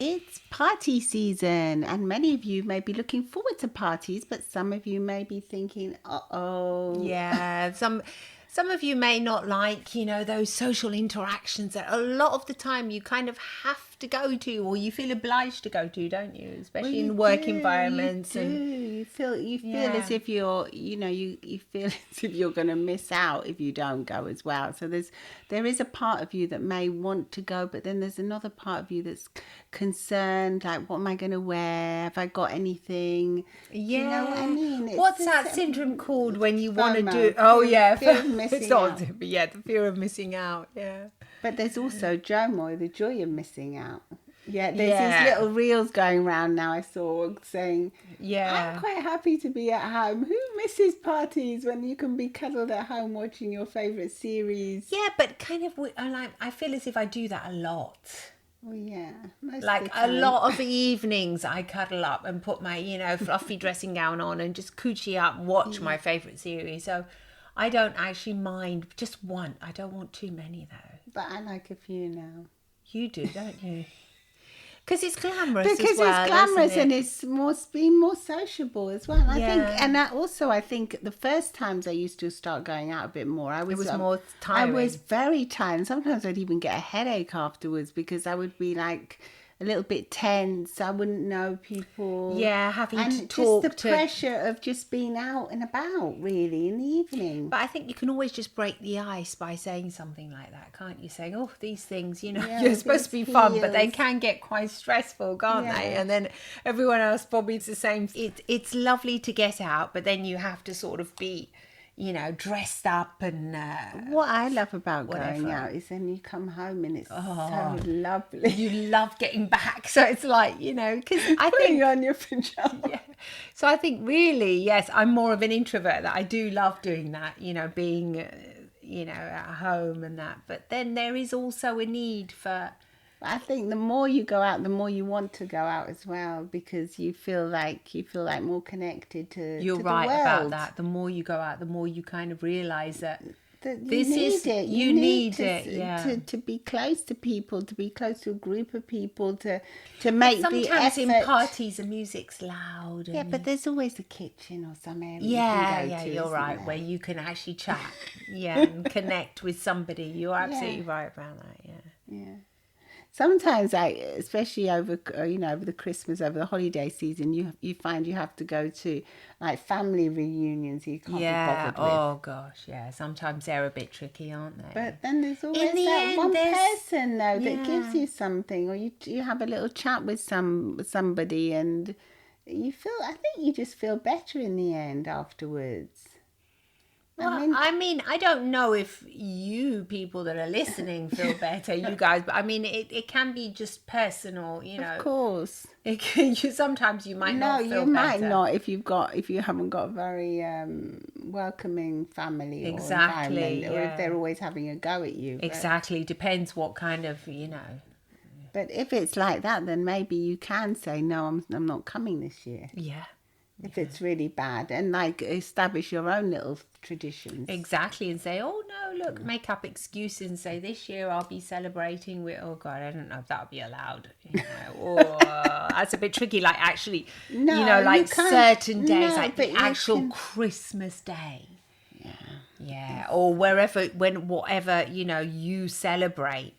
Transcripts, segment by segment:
It's party season, and many of you may be looking forward to parties, but some of you may be thinking, uh-oh. Yeah, some of you may not like, those social interactions that a lot of the time you kind of have to go to, or you feel obliged to go to, don't you? Especially in work environments. You feel as if you're, you feel as if you're going to miss out if you don't go as well. So there is a part of you that may want to go, but then there's another part of you that's concerned, like, what am I going to wear? Have I got anything? Yeah. Do you know what I mean? What's that syndrome called when you want to FOMO, do? Oh, yeah. fear of missing out. Yeah, the fear of missing out. Yeah. But there's also JOMO, the joy of missing out. Yeah, there's these little reels going around now I saw saying, I'm quite happy to be at home. Who misses parties when you can be cuddled at home watching your favourite series? Yeah, but kind of, I feel as if I do that a lot. Oh, yeah. Like a lot of evenings I cuddle up and put my, fluffy dressing gown on and just coochie up and watch my favourite series. So I don't actually mind, just one. I don't want too many though. But I like a few now. You do, don't you? Because it's glamorous because as well, it's glamorous and it's being more sociable as well. I think the first times I used to start going out a bit more, it was more tiring. I was very tired. Sometimes I'd even get a headache afterwards because I would be like a little bit tense. I wouldn't know people. Yeah, having to talk. Just the pressure of just being out and about, really, in the evening. But I think you can always just break the ice by saying something like that, can't you? Saying, oh, these things, you're supposed to be fun, but they can get quite stressful, can't they? And then everyone else probably is the same. It's lovely to get out, but then you have to sort of be, dressed up and what I love about going out is then you come home and it's so lovely. You love getting back, so it's like, because I think on your pajamas. Yeah. So I think really, yes, I'm more of an introvert. That I do love doing that, being at home and that. But then there is also a need for. I think the more you go out, the more you want to go out as well, because you feel like more connected to. You're to right the world. About that. The more you go out, the more you kind of realise that you need it. Yeah. To be close to people, to be close to a group of people, to make the effort. Sometimes in parties the music's loud. Yeah, but there's always a kitchen or some area. Yeah, you're right, where you can actually chat, and connect with somebody. You're absolutely right about that. Yeah. Sometimes, especially over the Christmas, over the holiday season, you find you have to go to like family reunions you can't be bothered with. Oh gosh, yeah. Sometimes they're a bit tricky, aren't they? But then there's always one person though that gives you something, or you have a little chat with somebody, and I think you just feel better in the end afterwards. Well, I don't know if you people that are listening feel better, you guys, but I mean, it can be just personal, Of course. Sometimes you might not feel better. No, you might not if you haven't got a very welcoming family or environment, or if they're always having a go at you. Exactly, depends what kind of, But if it's like that, then maybe you can say, no, I'm not coming this year. Yeah. If it's really bad, and like establish your own little traditions. Exactly, and say, oh no, look, make up excuses and say, this year I'll be celebrating with, oh God, I don't know if that would be allowed. That's a bit tricky, like actually, certain days, like the actual Christmas day. Yeah, or whatever, you celebrate.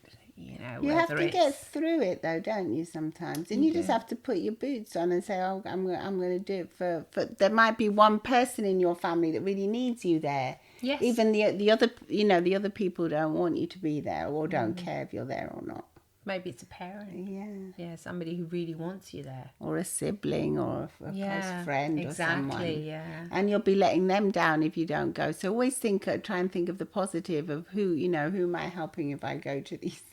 You have to get through it though, don't you, sometimes? And you just have to put your boots on and say, oh, I'm going to do it for there might be one person in your family that really needs you there. Yes. Even the other, the other people don't want you to be there or don't care if you're there or not. Maybe it's a parent. Yeah, somebody who really wants you there. Or a sibling or a close friend or someone. Exactly, yeah. And you'll be letting them down if you don't go. So always try and think of the positive of who am I helping if I go to these things.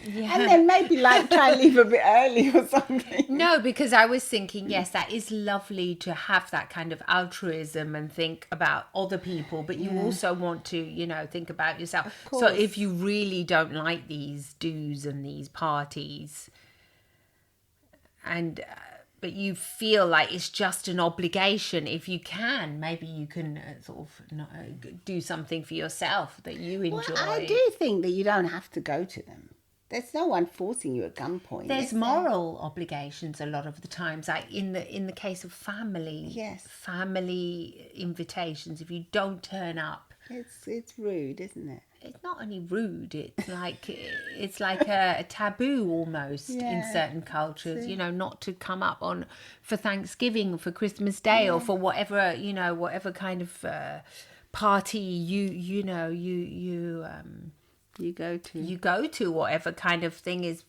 Yeah. And then maybe try and leave a bit early or something. No, because I was thinking, yes, that is lovely to have that kind of altruism and think about other people, but you also want to, think about yourself. So if you really don't like these do's and these parties, and but you feel like it's just an obligation, if you can, maybe you can do something for yourself that you enjoy. Well, I do think that you don't have to go to them. There's no one forcing you at gunpoint. There's moral obligations a lot of the times. Like in the case of family, family invitations. If you don't turn up, it's rude, isn't it? It's not only rude. It's like a taboo almost in certain cultures. You know, not to come up for Thanksgiving, for Christmas Day, or for whatever whatever kind of party you go to, whatever kind of thing is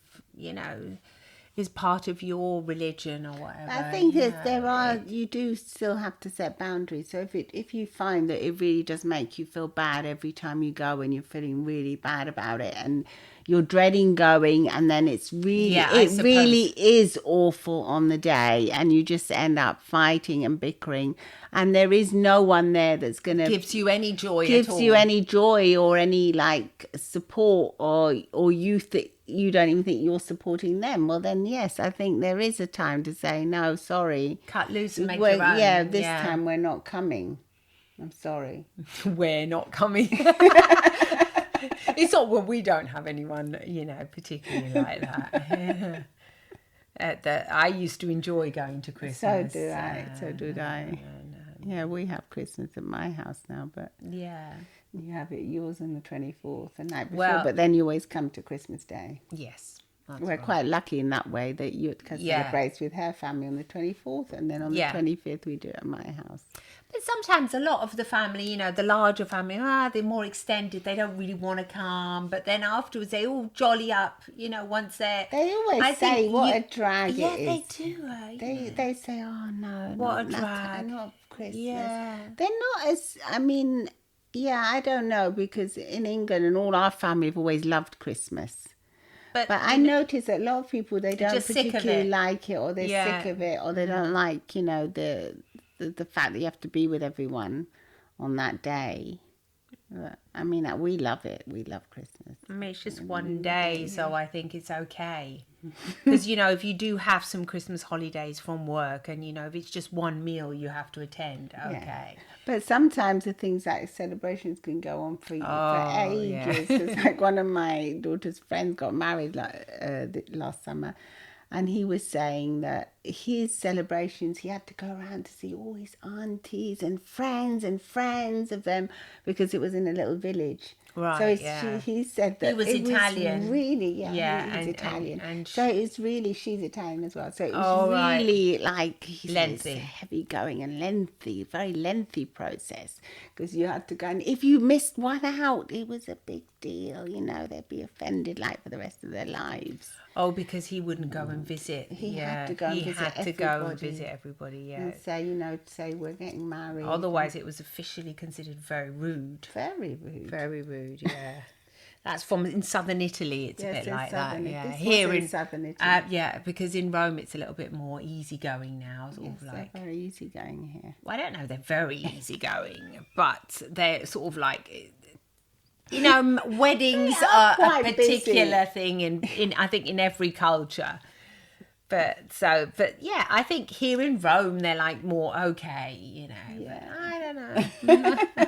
part of your religion or whatever. I think you do still have to set boundaries. So if you find that it really does make you feel bad every time you go and you're feeling really bad about it and you're dreading going, and then it's really really is awful on the day and you just end up fighting and bickering, and there is no one there that's going to gives you any joy or any like support or you don't even think you're supporting them, well then yes, I think there is a time to say no, sorry, cut loose and make your own. This time we're not coming, I'm sorry. We're not coming. It's not, well, we don't have anyone particularly like that. I used to enjoy going to Christmas. So did I. Yeah, we have Christmas at my house now, but you have it yours on the 24th, the night before, but then you always come to Christmas Day. Yes. We're quite lucky in that way that Yutka celebrates with her family on the 24th, and then on the 25th we do it at my house. But sometimes a lot of the family, the larger family, they're more extended, they don't really want to come, but then afterwards they all jolly up, once they're... They always say what a drag it is. Yeah, they do. They say, oh no, what a drag. Not Christmas. Yeah. They're not as, I don't know, because in England and all our family have always loved Christmas. But I notice that a lot of people, they don't particularly like it, or they're sick of it, or they don't like, the fact that you have to be with everyone on that day. But, we love it. We love Christmas. It's just one day, so I think it's okay. Because, if you do have some Christmas holidays from work and, if it's just one meal you have to attend, okay. Yeah. But sometimes the things like celebrations can go on for ages. It's like one of my daughter's friends got married last summer, and he was saying that his celebrations, he had to go around to see all his aunties and friends of them, because it was in a little village. Right, so he said that he was Italian. Was really, he's Italian. And so it's really, she's Italian as well. So it was really like lengthy, heavy going and lengthy, very lengthy process, because you had to go. And if you missed one out, it was a big deal. They'd be offended like for the rest of their lives. Oh, because he wouldn't go and visit. He had to go and visit everybody. Yeah. And say we're getting married. Otherwise, it was officially considered very rude. Very rude. Very rude. Yeah. That's in southern Italy. It's a bit like that. Yeah. Here in southern Italy. Because in Rome it's a little bit more easygoing now. They're very easygoing here. Well, I don't know. They're very easygoing, but they're sort of like. Weddings are a particular thing in I think in every culture. But I think here in Rome they're like more okay, Yeah. But I don't know.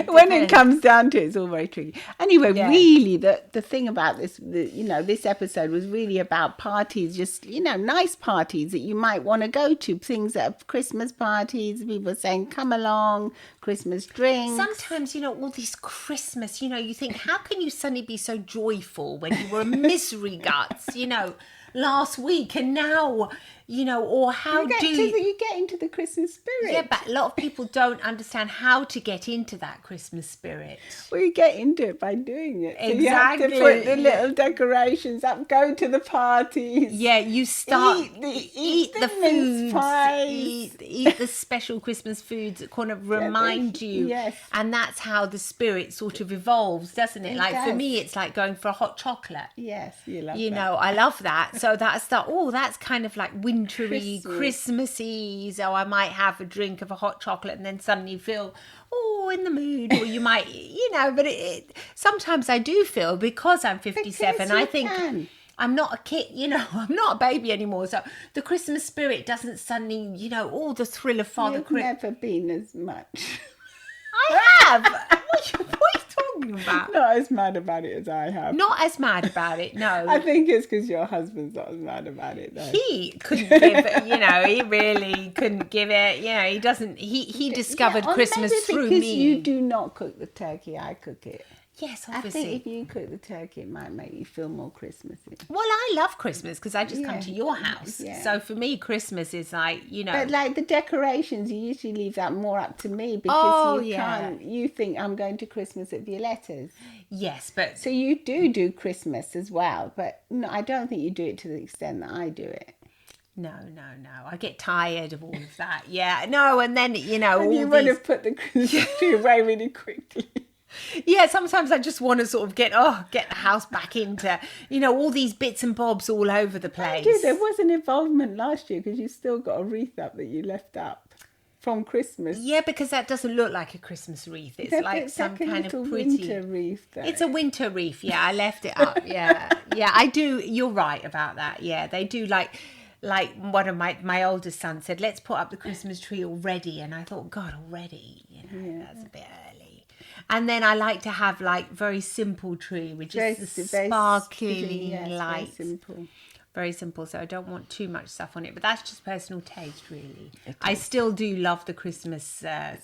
When it comes down to it, it's all very tricky. Anyway, really, the thing about this, this episode was really about parties, just, nice parties that you might want to go to, things that are Christmas parties, people saying, come along, Christmas drinks. Sometimes, all this Christmas, you think, how can you suddenly be so joyful when you were a misery guts, last week, and now, or how you get into the Christmas spirit. Yeah, but a lot of people don't understand how to get into that Christmas spirit. Well, you get into it by doing it. So exactly. You have to put the little decorations up, go to the parties. Yeah, you start eat the foods, pies. eat the special Christmas foods that kind of remind you. Yes. And that's how the spirit sort of evolves, doesn't it? For me, it's like going for a hot chocolate. Yes, you love that. I love that. So that's kind of like wintry, Christmassy. So I might have a drink of a hot chocolate and then suddenly feel, in the mood. Or you might, but sometimes I do feel, because I'm 57, I think I'm not a kid, I'm not a baby anymore. So the Christmas spirit doesn't suddenly, all the thrill of Father Christmas. You've never been as much. I have. What are you talking talking about? Not as mad about it as I have. Not as mad about it, no. I think it's because your husband's not as mad about it, though. He couldn't give it, he really couldn't give it. He doesn't, he discovered Christmas through me. Because you do not cook the turkey, I cook it. Yes, obviously. I think if you cook the turkey, it might make you feel more Christmassy. Well, I love Christmas because I just come to your house. Yeah. So for me, Christmas is like, But like the decorations, you usually leave that more up to me because you think I'm going to Christmas at Violetta's. Yes, but... So you do Christmas as well, but no, I don't think you do it to the extent that I do it. No. I get tired of all of that. Yeah, no, and then, and you want to put the Christmas tree away really quickly. Yeah, sometimes I just want to sort of get the house back into, all these bits and bobs all over the place. There was an involvement last year because you still got a wreath up that you left up from Christmas. Yeah, because that doesn't look like a Christmas wreath. It's like some kind of pretty winter wreath. Though. It's a winter wreath. Yeah, I left it up. Yeah, I do. You're right about that. Yeah, they do like one of my oldest sons said, let's put up the Christmas tree already. And I thought, God, already? That's a bit early. And then I like to have very simple tree with just the sparkling lights. Very simple. So I don't want too much stuff on it. But that's just personal taste, really. I still do love the Christmas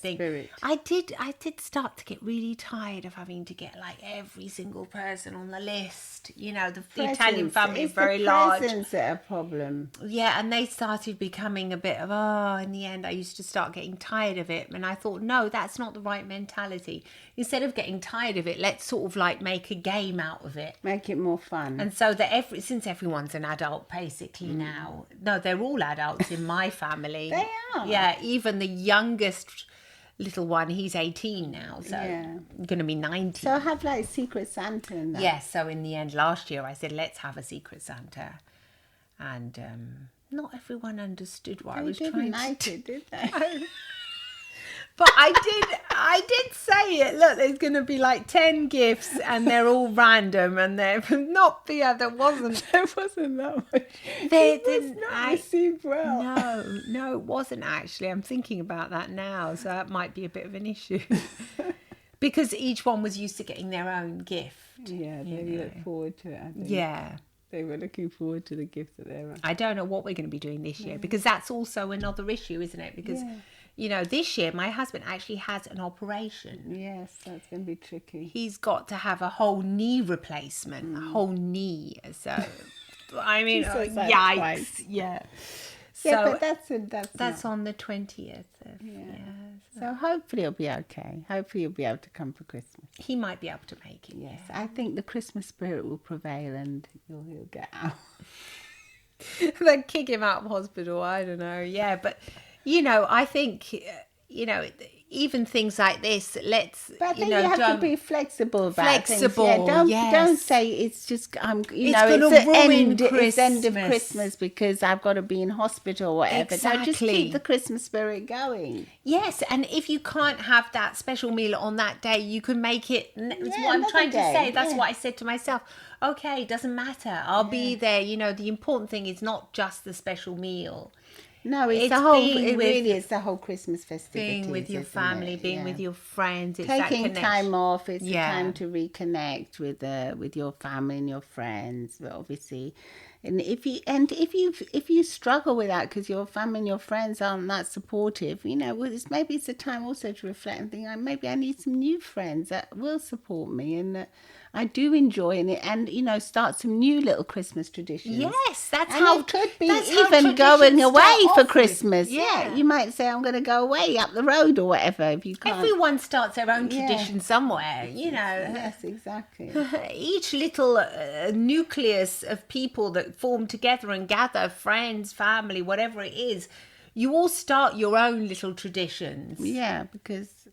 thing. Spirit. I did start to get really tired of having to get every single person on the list. The Italian family is very large. Presents are a problem. Yeah, and they started becoming a bit of, in the end I used to start getting tired of it. And I thought, no, that's not the right mentality. Instead of getting tired of it, let's sort of make a game out of it. Make it more fun. And so since everyone's an adult basically now. No, they're all adults in my family. They are. Yeah, even the youngest little one, he's 18 now, so going to be 19. So have Secret Santa and that. Yes, so in the end last year I said, let's have a Secret Santa. And not everyone understood what I was trying to do. They didn't like it, did they? But I did say it. Look, there's going to be 10 gifts and they're all random and they're not there wasn't that much. They didn't receive well. No, it wasn't actually. I'm thinking about that now, so that might be a bit of an issue. Because each one was used to getting their own gift. Yeah, they look forward to it, I think. Yeah. They were looking forward to the gift that they were. I don't know what we're going to be doing this year because that's also another issue, isn't it? Because this year my husband actually has an operation. Yes, that's going to be tricky. He's got to have a whole knee replacement, a whole knee. So, I mean, yikes. Yeah. Yeah, but that's on the 20th. So hopefully it'll be okay. Hopefully you'll be able to come for Christmas. He might be able to make it. Yes, I think the Christmas spirit will prevail and he'll get out. Then kick him out of hospital. I don't know. Yeah, but I think even things like this, let's. But I think you have to be flexible about things. Yeah, don't say it's just it's the end of Christmas because I've got to be in hospital or whatever. Exactly. No, just keep the Christmas spirit going. Yes, and if you can't have that special meal on that day, you can make it. That's what I'm trying to say. That's what I said to myself. Okay, doesn't matter. I'll be there. The important thing is not just the special meal. No, it's the whole. It really is the whole Christmas festivities. Being with your family, being with your friends, it's taking time off. It's the time to reconnect with your family and your friends. But obviously, and if you struggle with that because your family and your friends aren't that supportive, maybe it's a time also to reflect and think, maybe I need some new friends that will support me and I do enjoy it, and start some new little Christmas traditions. Yes, that's and how it could be even going away for Christmas. Yeah, you might say I'm going to go away up the road or whatever if you can't. Everyone starts their own tradition somewhere, Yes, exactly. Each little nucleus of people that form together and gather, friends, family, whatever it is, you all start your own little traditions. Yeah, because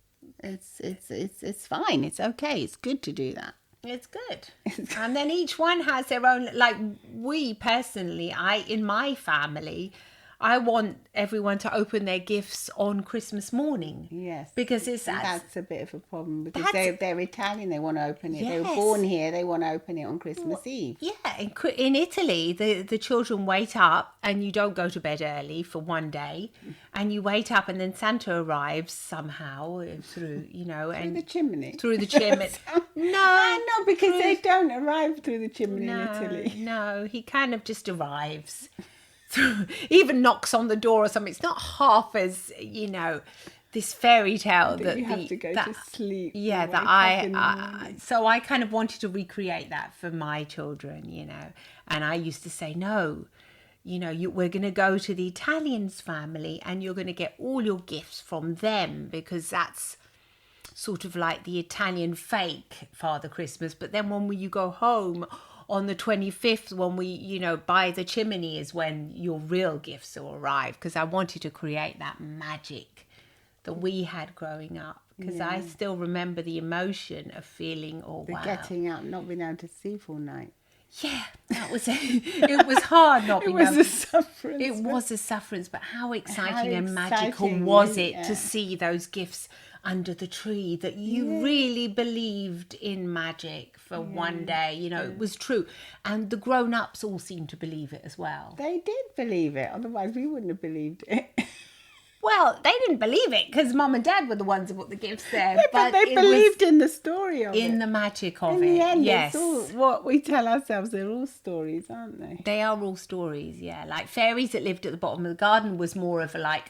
it's fine. It's okay. It's good to do that. It's good. And then each one has their own, we personally, in my family, I want everyone to open their gifts on Christmas morning. Yes. Because that's a bit of a problem, because they're Italian, they want to open it. Yes. They were born here, they want to open it on Christmas Eve. Yeah, in Italy, the children wait up, and you don't go to bed early for one day, and you wait up, and then Santa arrives somehow through, through the chimney. Through the chimney. No, because they don't arrive through the chimney in Italy. No, he kind of just arrives. Even knocks on the door or something. It's not half as, this fairy tale that you have to go to sleep. Yeah, so I kind of wanted to recreate that for my children, and I used to say, no, we're going to go to the Italian's family and you're going to get all your gifts from them, because that's sort of like the Italian fake Father Christmas. But then when you go home on the 25th, when we, by the chimney, is when your real gifts will arrive, because I wanted to create that magic that we had growing up, because I still remember the emotion of feeling, wow. Getting up, not being able to sleep all night. Yeah, that was it. Was hard not being able to. It was a sufferance. It was a sufferance, but how exciting and magical was it to see those gifts under the tree, that you really believed in magic for one day, it was true. And the grown-ups all seemed to believe it as well. They did believe it, otherwise we wouldn't have believed it. Well, they didn't believe it because Mum and Dad were the ones who put the gifts there. Yeah, but they believed in the story of it. In the magic of it, in the end, yes. It's all what we tell ourselves, they're all stories, aren't they? They are all stories, yeah. Like fairies that lived at the bottom of the garden was more of a like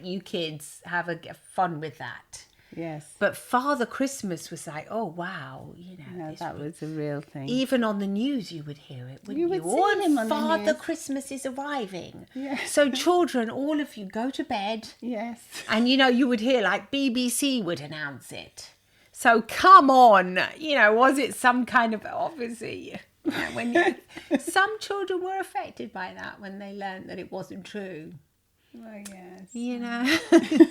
you kids have fun with that. Yes. But Father Christmas was like, oh, wow. No, that was a real thing. Even on the news, you would hear it, wouldn't you? Would see him on Father the news. Christmas is arriving. Yes. So children, all of you, go to bed. Yes. And, you would hear, like, BBC would announce it. So come on. Was it some kind of, obviously, some children were affected by that when they learned that it wasn't true. Well, yes.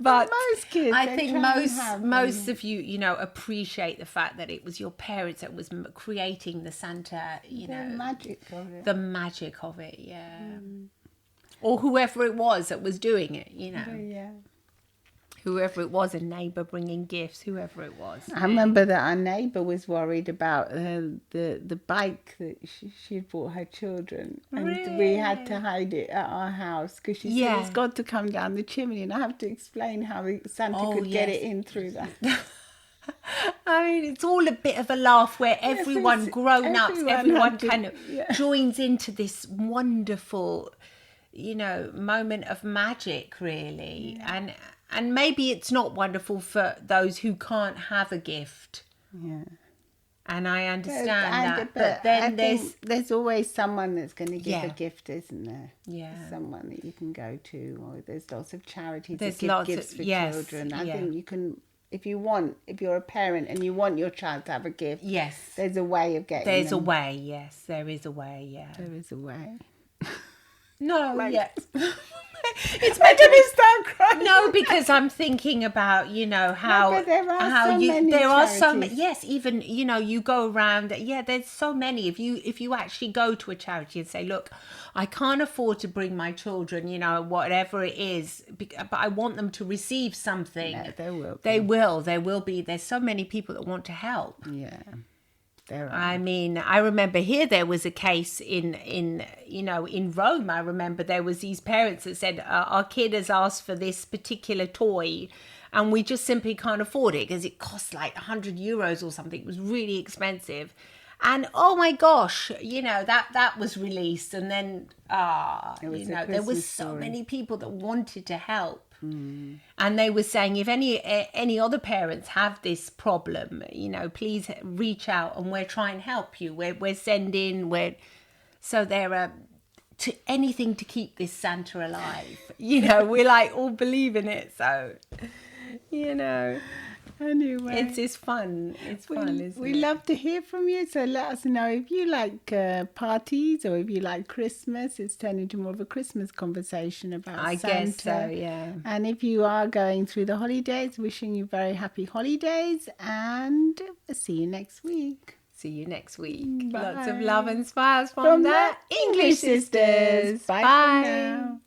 But most kids, I think most of you, appreciate the fact that it was your parents that was creating the Santa, the magic of it. The magic of it, yeah. Or whoever it was that was doing it, Yeah. Whoever it was, a neighbour bringing gifts, whoever it was. I remember that our neighbour was worried about the bike that she had bought her children. And we had to hide it at our house because she said it's got to come down the chimney. And I have to explain how Santa could get it in through that. I mean, it's all a bit of a laugh where everyone kind of joins into this wonderful, moment of magic, really. Yeah. And maybe it's not wonderful for those who can't have a gift. Yeah. And I understand that. But then there's always someone that's going to give a gift, isn't there? Yeah. Someone that you can go to. Or there's lots of charities that give gifts for children. I think you can, if you're a parent and you want your child to have a gift, there's a way of getting There's a way, yes. There is a way, yeah. There is a way. No, yes. It's making me start crying. No, because I'm thinking about, how but there are so many. Yes, even you go around. Yeah, there's so many. If you actually go to a charity and say, look, I can't afford to bring my children, whatever it is, but I want them to receive something. No, there will be. There will be. There's so many people that want to help. Yeah. I mean, I remember here there was a case in Rome. I remember there was these parents that said our kid has asked for this particular toy, and we just simply can't afford it because it costs like €100 or something. It was really expensive, and oh my gosh, that was released, and then there was so many people that wanted to help. And they were saying if any other parents have this problem, please reach out and we'll try and help you. We're sending, so there are to anything to keep this Santa alive. We're like all believe in it. So, Anyway, it's fun. It's fun, isn't it? We love to hear from you. So let us know if you like parties or if you like Christmas. It's turned into more of a Christmas conversation about Santa. I guess so, yeah. And if you are going through the holidays, wishing you very happy holidays, and see you next week. See you next week. Bye. Lots of love and smiles from the English sisters. Bye. For now.